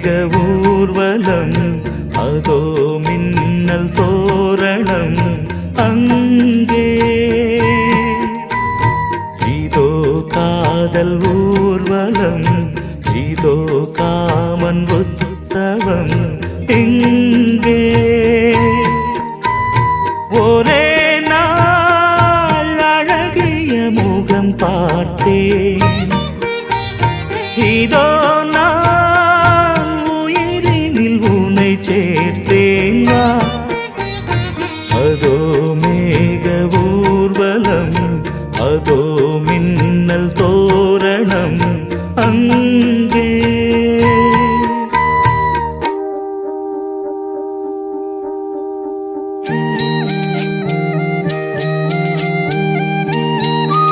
மேக ஊர்வலம் அதோ மின்னல் தோரணம் அங்கே இதோ காதல் ஊர்வலம் இதோ காமன் உற்சவம் எங்கே ஒரே நாள் அழகிய முகம் பார்த்தேன் இதோ நான் உயிரினில் உன்னை சேர்த்தேன் அதோ மேக ஊர்வலம் அதோ மின்னல்